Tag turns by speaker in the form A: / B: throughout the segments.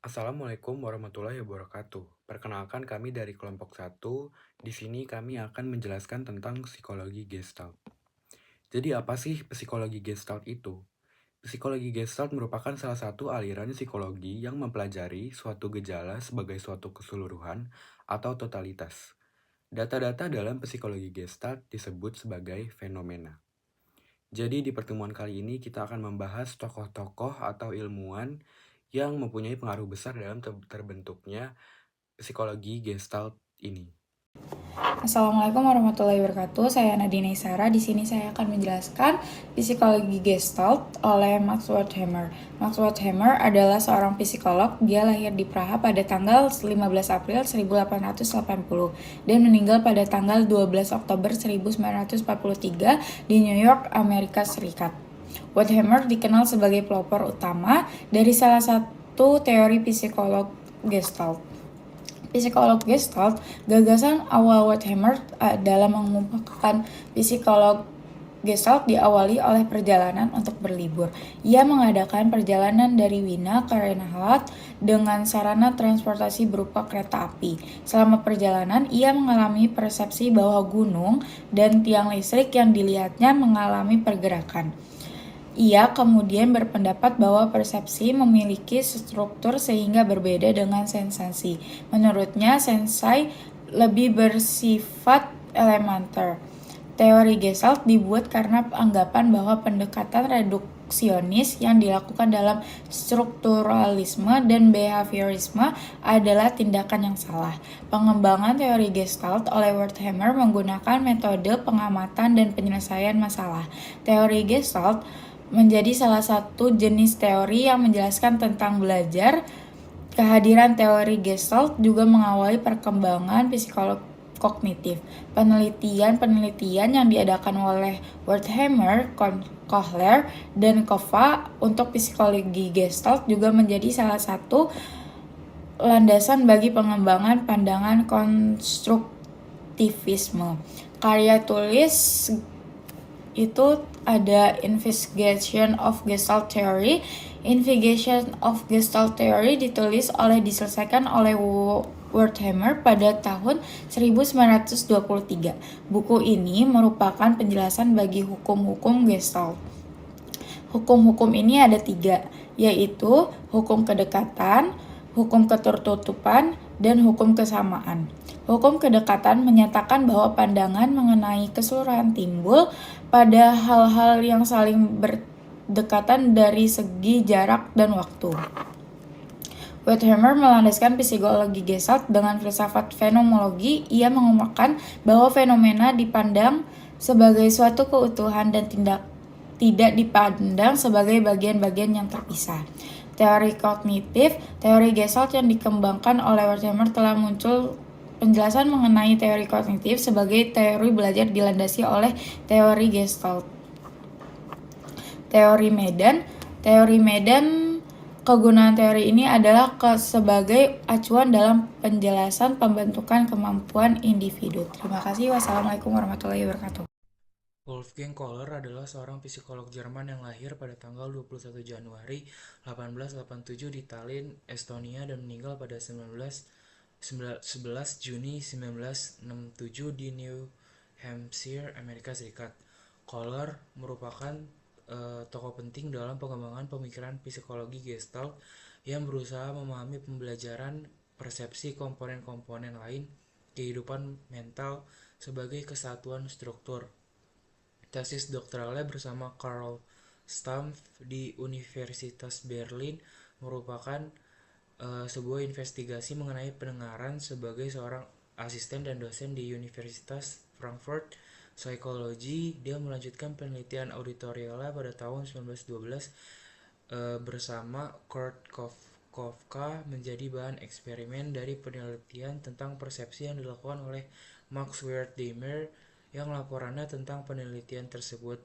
A: Assalamualaikum warahmatullahi wabarakatuh. Perkenalkan kami dari kelompok satu. Di sini kami akan menjelaskan tentang psikologi Gestalt. Jadi apa sih psikologi Gestalt itu? Psikologi Gestalt merupakan salah satu aliran psikologi yang mempelajari suatu gejala sebagai suatu keseluruhan atau totalitas. Data-data dalam psikologi Gestalt disebut sebagai fenomena. Jadi di pertemuan kali ini kita akan membahas tokoh-tokoh atau ilmuwan yang mempunyai pengaruh besar dalam terbentuknya psikologi Gestalt ini.
B: Assalamualaikum warahmatullahi wabarakatuh. Saya Nadine Isara. Di sini saya akan menjelaskan psikologi Gestalt oleh Max Wertheimer. Max Wertheimer adalah seorang psikolog. Dia lahir di Praha pada tanggal 15 April 1880 dan meninggal pada tanggal 12 Oktober 1943 di New York, Amerika Serikat. Wertheimer dikenal sebagai pelopor utama dari salah satu teori psikolog Gestalt. Psikolog Gestalt, gagasan awal Wertheimer dalam mengembangkan psikolog Gestalt diawali oleh perjalanan untuk berlibur. Ia mengadakan perjalanan dari Wina ke Reinhard dengan sarana transportasi berupa kereta api. Selama perjalanan, ia mengalami persepsi bahwa gunung dan tiang listrik yang dilihatnya mengalami pergerakan. Ia kemudian berpendapat bahwa persepsi memiliki struktur sehingga berbeda dengan sensasi. Menurutnya, sensai lebih bersifat elementer. Teori Gestalt dibuat karena anggapan bahwa pendekatan reduksionis yang dilakukan dalam strukturalisme dan behaviorisme adalah tindakan yang salah. Pengembangan teori Gestalt oleh Wertheimer menggunakan metode pengamatan dan penyelesaian masalah. Teori Gestalt menjadi salah satu jenis teori yang menjelaskan tentang belajar. Kehadiran teori Gestalt juga mengawali perkembangan psikologi kognitif. Penelitian-penelitian yang diadakan oleh Wertheimer, Kohler, dan Kova untuk psikologi Gestalt juga menjadi salah satu landasan bagi pengembangan pandangan konstruktivisme. Karya tulis itu ada Investigation of Gestalt Theory. Investigation of Gestalt Theory diselesaikan oleh Wertheimer pada tahun 1923. Buku ini merupakan penjelasan bagi hukum-hukum Gestalt. Hukum-hukum ini ada 3, yaitu hukum kedekatan, hukum ketertutupan, dan hukum kesamaan. Hukum kedekatan menyatakan bahwa pandangan mengenai keseluruhan timbul pada hal-hal yang saling berdekatan dari segi jarak dan waktu. Wertheimer melandaskan psikologi Gestalt dengan filsafat fenomenologi. Ia mengemukakan bahwa fenomena dipandang sebagai suatu keutuhan dan tidak dipandang sebagai bagian-bagian yang terpisah. Teori kognitif, teori Gestalt yang dikembangkan oleh Wertheimer telah muncul penjelasan mengenai teori kognitif sebagai teori belajar dilandasi oleh teori Gestalt. Teori Medan, kegunaan teori ini adalah sebagai acuan dalam penjelasan pembentukan kemampuan individu. Terima kasih. Wassalamualaikum warahmatullahi wabarakatuh.
C: Wolfgang Kohler adalah seorang psikolog Jerman yang lahir pada tanggal 21 Januari 1887 di Tallinn, Estonia dan meninggal pada 11 Juni 1967 di New Hampshire, Amerika Serikat. Kohler merupakan tokoh penting dalam pengembangan pemikiran psikologi Gestalt yang berusaha memahami pembelajaran persepsi komponen-komponen lain kehidupan mental sebagai kesatuan struktur. Tesis doktoralnya bersama Karl Stumpf di Universitas Berlin merupakan sebuah investigasi mengenai pendengaran sebagai seorang asisten dan dosen di Universitas Frankfurt Psikologi. Dia melanjutkan penelitian auditorialnya pada tahun 1912 bersama Kurt Kofka menjadi bahan eksperimen dari penelitian tentang persepsi yang dilakukan oleh Max Wertheimer, yang laporannya tentang penelitian tersebut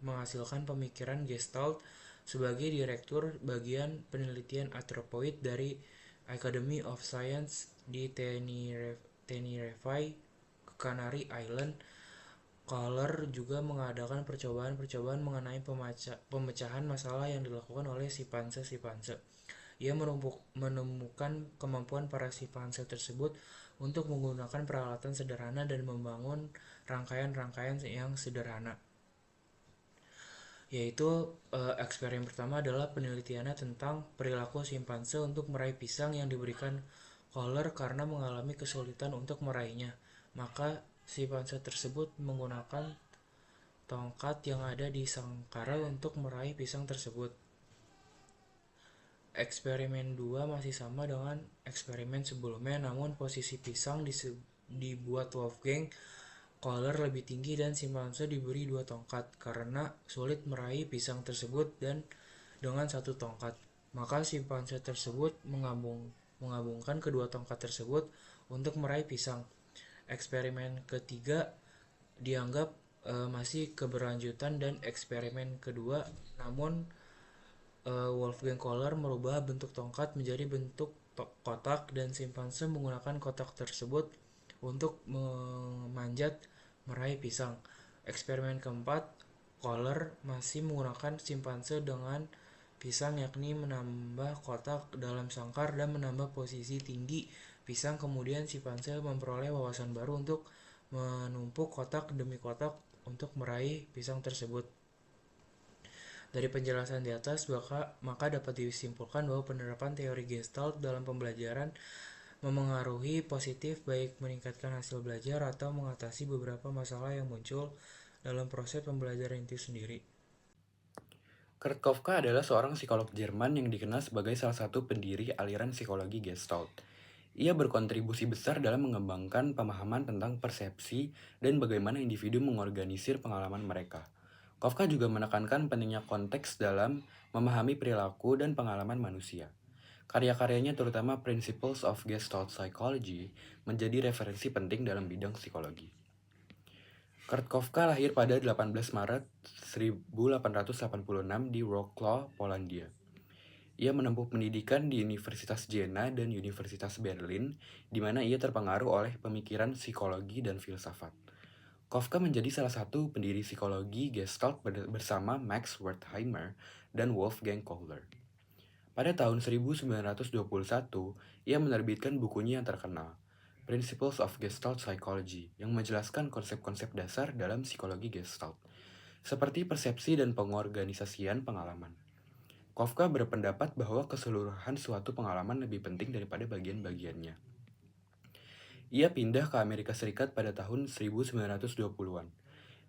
C: menghasilkan pemikiran Gestalt sebagai direktur bagian penelitian antropoid dari Academy of Science di Tenerife, Canary Island. Kohler juga mengadakan percobaan-percobaan mengenai pemecahan masalah yang dilakukan oleh simpanse. Ia menemukan kemampuan para simpanse tersebut untuk menggunakan peralatan sederhana dan membangun rangkaian-rangkaian yang sederhana. Yaitu eksperimen pertama adalah penelitiannya tentang perilaku simpanse untuk meraih pisang yang diberikan Kohler karena mengalami kesulitan untuk meraihnya. Maka simpanse tersebut menggunakan tongkat yang ada di sangkar untuk meraih pisang tersebut. Eksperimen 2 masih sama dengan eksperimen sebelumnya, namun posisi pisang dibuat Wolfgang Kohler lebih tinggi dan simpanse diberi 2 tongkat karena sulit meraih pisang tersebut dan dengan 1 tongkat. Maka simpanse tersebut menggabungkan kedua tongkat tersebut untuk meraih pisang. Eksperimen ketiga dianggap masih keberlanjutan dan eksperimen kedua, namun Wolfgang Kohler merubah bentuk tongkat menjadi bentuk kotak dan simpanse menggunakan kotak tersebut untuk memanjat meraih pisang. Eksperimen keempat, Kohler masih menggunakan simpanse dengan pisang, yakni menambah kotak dalam sangkar dan menambah posisi tinggi pisang. Kemudian simpanse memperoleh wawasan baru untuk menumpuk kotak demi kotak untuk meraih pisang tersebut. Dari penjelasan di atas, maka dapat disimpulkan bahwa penerapan teori Gestalt dalam pembelajaran memengaruhi positif, baik meningkatkan hasil belajar atau mengatasi beberapa masalah yang muncul dalam proses pembelajaran itu sendiri.
A: Kurt Kafka adalah seorang psikolog Jerman yang dikenal sebagai salah satu pendiri aliran psikologi Gestalt. Ia berkontribusi besar dalam mengembangkan pemahaman tentang persepsi dan bagaimana individu mengorganisir pengalaman mereka. Kafka juga menekankan pentingnya konteks dalam memahami perilaku dan pengalaman manusia. Karya-karyanya terutama Principles of Gestalt Psychology menjadi referensi penting dalam bidang psikologi. Kurt Kafka lahir pada 18 Maret 1886 di Wrocław, Polandia. Ia menempuh pendidikan di Universitas Jena dan Universitas Berlin, di mana ia terpengaruh oleh pemikiran psikologi dan filsafat. Kafka menjadi salah satu pendiri psikologi Gestalt bersama Max Wertheimer dan Wolfgang Kohler. Pada tahun 1921, ia menerbitkan bukunya yang terkenal, Principles of Gestalt Psychology, yang menjelaskan konsep-konsep dasar dalam psikologi Gestalt, seperti persepsi dan pengorganisasian pengalaman. Kafka berpendapat bahwa keseluruhan suatu pengalaman lebih penting daripada bagian-bagiannya. Ia pindah ke Amerika Serikat pada tahun 1920-an,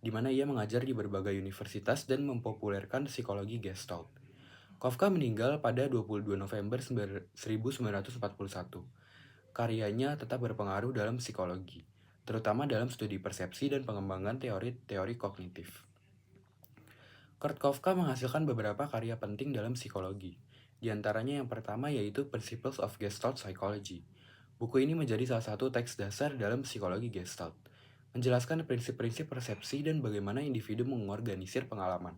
A: di mana ia mengajar di berbagai universitas dan mempopulerkan psikologi Gestalt. Kafka meninggal pada 22 November 1941. Karyanya tetap berpengaruh dalam psikologi, terutama dalam studi persepsi dan pengembangan teori-teori kognitif. Kurt Kafka menghasilkan beberapa karya penting dalam psikologi. Di antaranya yang pertama yaitu Principles of Gestalt Psychology. Buku ini menjadi salah satu teks dasar dalam psikologi Gestalt, menjelaskan prinsip-prinsip persepsi dan bagaimana individu mengorganisir pengalaman.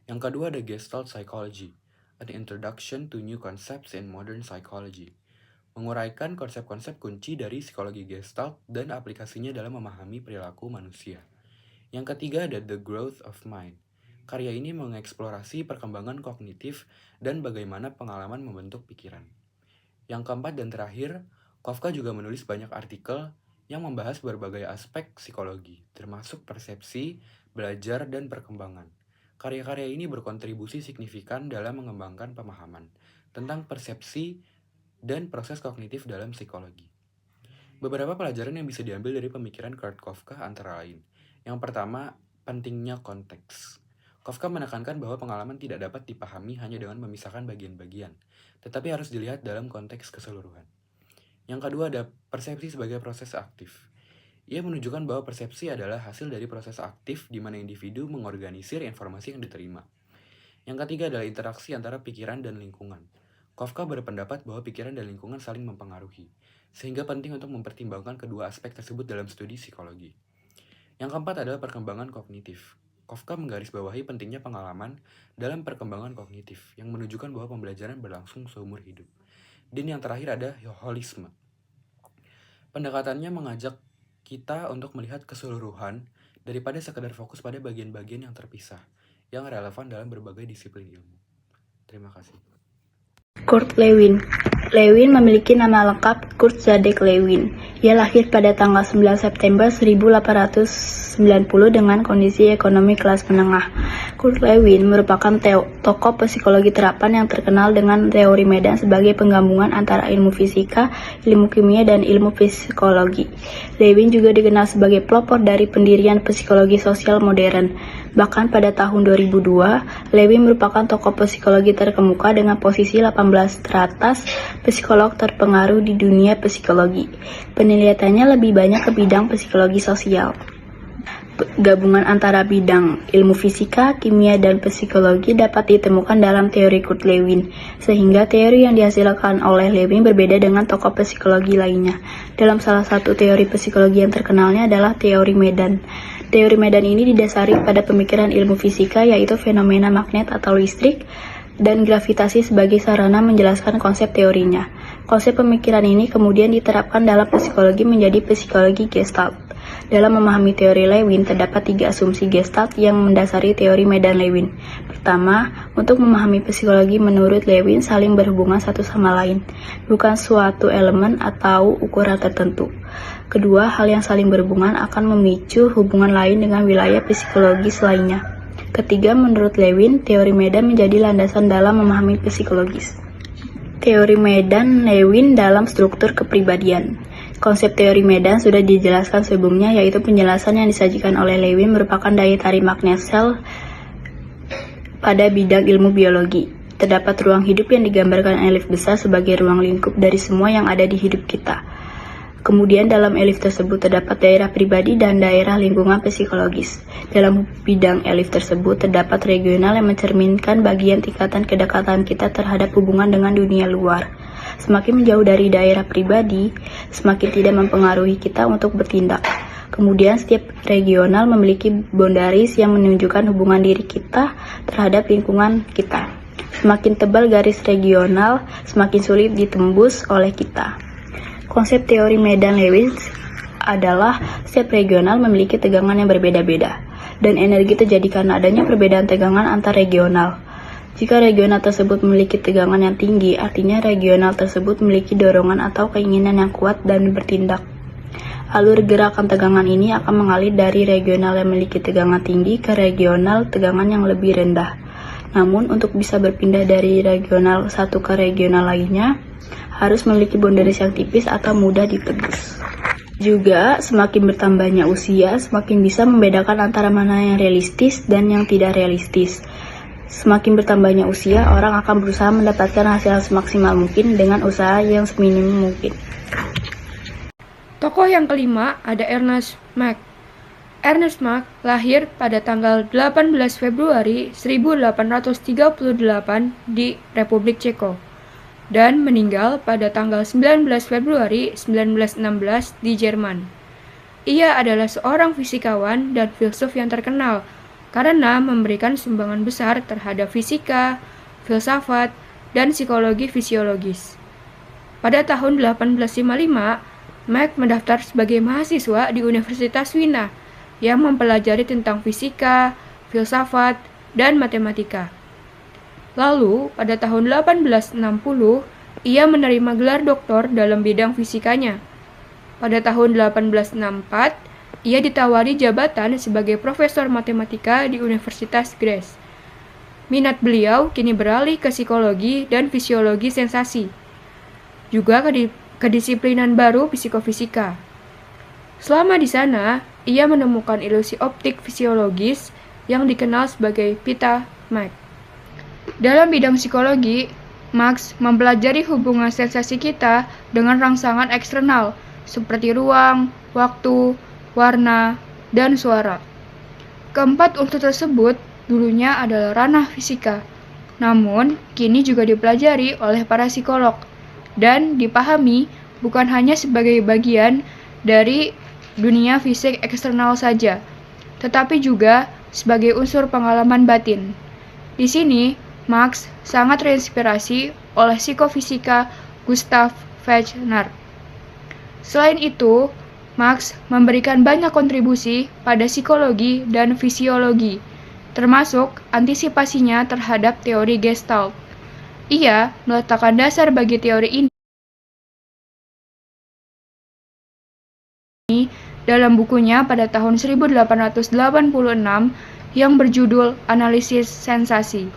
A: Yang kedua ada Gestalt Psychology, An Introduction to New Concepts in Modern Psychology, menguraikan konsep-konsep kunci dari psikologi Gestalt dan aplikasinya dalam memahami perilaku manusia. Yang ketiga ada The Growth of Mind. Karya ini mengeksplorasi perkembangan kognitif dan bagaimana pengalaman membentuk pikiran. Yang keempat dan terakhir, Kafka juga menulis banyak artikel yang membahas berbagai aspek psikologi, termasuk persepsi, belajar, dan perkembangan. Karya-karya ini berkontribusi signifikan dalam mengembangkan pemahaman tentang persepsi dan proses kognitif dalam psikologi. Beberapa pelajaran yang bisa diambil dari pemikiran Kurt Kafka antara lain. Yang pertama, pentingnya konteks. Kafka menekankan bahwa pengalaman tidak dapat dipahami hanya dengan memisahkan bagian-bagian, tetapi harus dilihat dalam konteks keseluruhan. Yang kedua ada persepsi sebagai proses aktif. Ia menunjukkan bahwa persepsi adalah hasil dari proses aktif di mana individu mengorganisir informasi yang diterima. Yang ketiga adalah interaksi antara pikiran dan lingkungan. Kafka berpendapat bahwa pikiran dan lingkungan saling mempengaruhi, sehingga penting untuk mempertimbangkan kedua aspek tersebut dalam studi psikologi. Yang keempat adalah perkembangan kognitif. Kafka menggarisbawahi pentingnya pengalaman dalam perkembangan kognitif, yang menunjukkan bahwa pembelajaran berlangsung seumur hidup. Dan yang terakhir ada holisme. Pendekatannya mengajak kita untuk melihat keseluruhan daripada sekadar fokus pada bagian-bagian yang terpisah, yang relevan dalam berbagai disiplin ilmu. Terima kasih.
D: Kurt Lewin. Lewin memiliki nama lengkap Kurt Zadek Lewin. Ia lahir pada tanggal 9 September 1890 dengan kondisi ekonomi kelas menengah. Kurt Lewin merupakan tokoh psikologi terapan yang terkenal dengan teori medan sebagai penggabungan antara ilmu fisika, ilmu kimia, dan ilmu psikologi. Lewin juga dikenal sebagai pelopor dari pendirian psikologi sosial modern. Bahkan pada tahun 2002, Lewin merupakan tokoh psikologi terkemuka dengan posisi 18 teratas psikolog terpengaruh di dunia psikologi. Penelitiannya lebih banyak ke bidang psikologi sosial. Gabungan antara bidang ilmu fisika, kimia, dan psikologi dapat ditemukan dalam teori Kurt Lewin, sehingga teori yang dihasilkan oleh Lewin berbeda dengan tokoh psikologi lainnya. Dalam salah satu teori psikologi yang terkenalnya adalah teori medan. Teori medan ini didasari pada pemikiran ilmu fisika, yaitu fenomena magnet atau listrik, dan gravitasi sebagai sarana menjelaskan konsep teorinya. Konsep pemikiran ini kemudian diterapkan dalam psikologi menjadi psikologi Gestalt. Dalam memahami teori Lewin, terdapat 3 asumsi Gestalt yang mendasari teori medan Lewin. Pertama, untuk memahami psikologi menurut Lewin saling berhubungan satu sama lain, bukan suatu elemen atau ukuran tertentu. Kedua, hal yang saling berhubungan akan memicu hubungan lain dengan wilayah psikologis lainnya. Ketiga, menurut Lewin, teori medan menjadi landasan dalam memahami psikologis. Teori medan Lewin dalam struktur kepribadian. Konsep teori medan sudah dijelaskan sebelumnya, yaitu penjelasan yang disajikan oleh Lewin merupakan daya tarik magnet sel pada bidang ilmu biologi. Terdapat ruang hidup yang digambarkan elif besar sebagai ruang lingkup dari semua yang ada di hidup kita. Kemudian dalam elif tersebut terdapat daerah pribadi dan daerah lingkungan psikologis. Dalam bidang elif tersebut terdapat regional yang mencerminkan bagian tingkatan kedekatan kita terhadap hubungan dengan dunia luar. Semakin menjauh dari daerah pribadi, semakin tidak mempengaruhi kita untuk bertindak. Kemudian setiap regional memiliki boundaries yang menunjukkan hubungan diri kita terhadap lingkungan kita. Semakin tebal garis regional, semakin sulit ditembus oleh kita. Konsep teori medan Lewin adalah setiap regional memiliki tegangan yang berbeda-beda, dan energi terjadi karena adanya perbedaan tegangan antar regional. Jika regional tersebut memiliki tegangan yang tinggi, artinya regional tersebut memiliki dorongan atau keinginan yang kuat dan bertindak. Alur gerakan tegangan ini akan mengalir dari regional yang memiliki tegangan tinggi ke regional tegangan yang lebih rendah. Namun, untuk bisa berpindah dari regional satu ke regional lainnya, harus memiliki boundaries yang tipis atau mudah ditebus. Juga, semakin bertambahnya usia, semakin bisa membedakan antara mana yang realistis dan yang tidak realistis. Semakin bertambahnya usia, orang akan berusaha mendapatkan hasil semaksimal mungkin dengan usaha yang seminim mungkin.
E: Tokoh yang kelima ada Ernest Mach. Ernest Mach lahir pada tanggal 18 Februari 1838 di Republik Ceko dan meninggal pada tanggal 19 Februari 1916 di Jerman. Ia adalah seorang fisikawan dan filsuf yang terkenal karena memberikan sumbangan besar terhadap fisika, filsafat, dan psikologi fisiologis. Pada tahun 1855, Mach mendaftar sebagai mahasiswa di Universitas Wina yang mempelajari tentang fisika, filsafat, dan matematika. Lalu, pada tahun 1860, ia menerima gelar doktor dalam bidang fisikanya. Pada tahun 1864, ia ditawari jabatan sebagai profesor matematika di Universitas Graz. Minat beliau kini beralih ke psikologi dan fisiologi sensasi, juga kedisiplinan baru psikofisika. Selama di sana, ia menemukan ilusi optik fisiologis yang dikenal sebagai pita Mach. Dalam bidang psikologi, Mach mempelajari hubungan sensasi kita dengan rangsangan eksternal seperti ruang, waktu, warna, dan suara. Keempat unsur tersebut dulunya adalah ranah fisika, namun kini juga dipelajari oleh para psikolog dan dipahami bukan hanya sebagai bagian dari dunia fisik eksternal saja, tetapi juga sebagai unsur pengalaman batin. Di sini, Mach sangat terinspirasi oleh psikofisika Gustav Fechner. Selain itu, Mach memberikan banyak kontribusi pada psikologi dan fisiologi, termasuk antisipasinya terhadap teori Gestalt. Ia meletakkan dasar bagi teori ini dalam bukunya pada tahun 1886 yang berjudul Analisis Sensasi.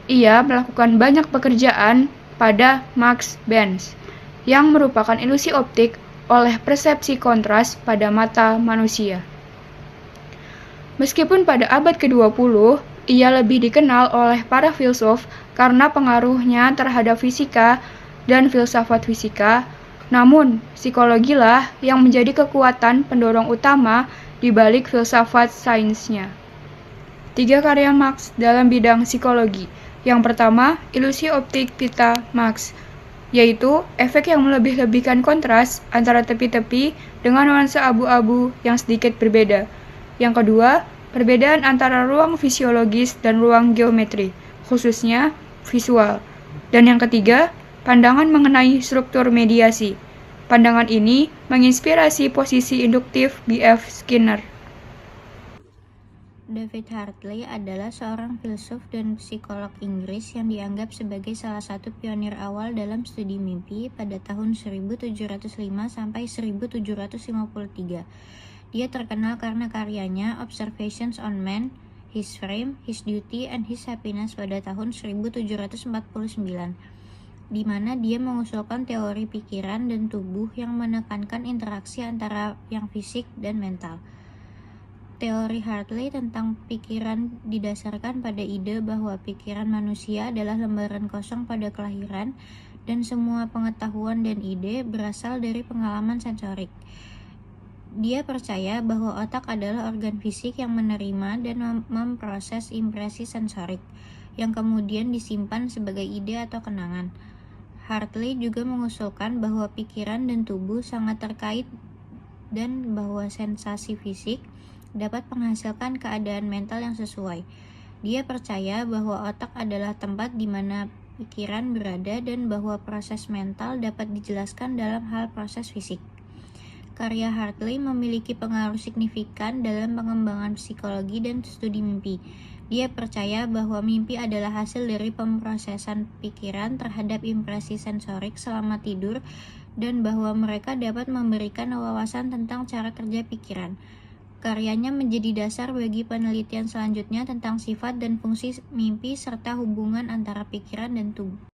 E: Ia melakukan banyak pekerjaan pada Max Benz, yang merupakan ilusi optik oleh persepsi kontras pada mata manusia. Meskipun pada abad ke-20, ia lebih dikenal oleh para filsuf karena pengaruhnya terhadap fisika dan filsafat fisika, namun psikologilah yang menjadi kekuatan pendorong utama di balik filsafat sainsnya. 3 karya Marx dalam bidang psikologi. Yang pertama, ilusi optik pita Marx, yaitu efek yang melebih-lebihkan kontras antara tepi-tepi dengan nuansa abu-abu yang sedikit berbeda. Yang kedua, perbedaan antara ruang fisiologis dan ruang geometri, khususnya visual. Dan yang ketiga, pandangan mengenai struktur mediasi. Pandangan ini menginspirasi posisi induktif B.F. Skinner.
D: David Hartley adalah seorang filsuf dan psikolog Inggris yang dianggap sebagai salah satu pionir awal dalam studi mimpi pada tahun 1705 sampai 1753. Dia terkenal karena karyanya Observations on Man, His Frame, His Duty, and His Happiness pada tahun 1749, di mana dia mengusulkan teori pikiran dan tubuh yang menekankan interaksi antara yang fisik dan mental. Teori Hartley tentang pikiran didasarkan pada ide bahwa pikiran manusia adalah lembaran kosong pada kelahiran dan semua pengetahuan dan ide berasal dari pengalaman sensorik. Dia percaya bahwa otak adalah organ fisik yang menerima dan memproses impresi sensorik, yang kemudian disimpan sebagai ide atau kenangan. Hartley juga mengusulkan bahwa pikiran dan tubuh sangat terkait dan bahwa sensasi fisik dapat menghasilkan keadaan mental yang sesuai. Dia percaya bahwa otak adalah tempat di mana pikiran berada dan bahwa proses mental dapat dijelaskan dalam hal proses fisik. Karya Hartley memiliki pengaruh signifikan dalam pengembangan psikologi dan studi mimpi. Dia percaya bahwa mimpi adalah hasil dari pemrosesan pikiran terhadap impresi sensorik selama tidur dan bahwa mereka dapat memberikan wawasan tentang cara kerja pikiran. Karyanya menjadi dasar bagi penelitian selanjutnya tentang sifat dan fungsi mimpi serta hubungan antara pikiran dan tubuh.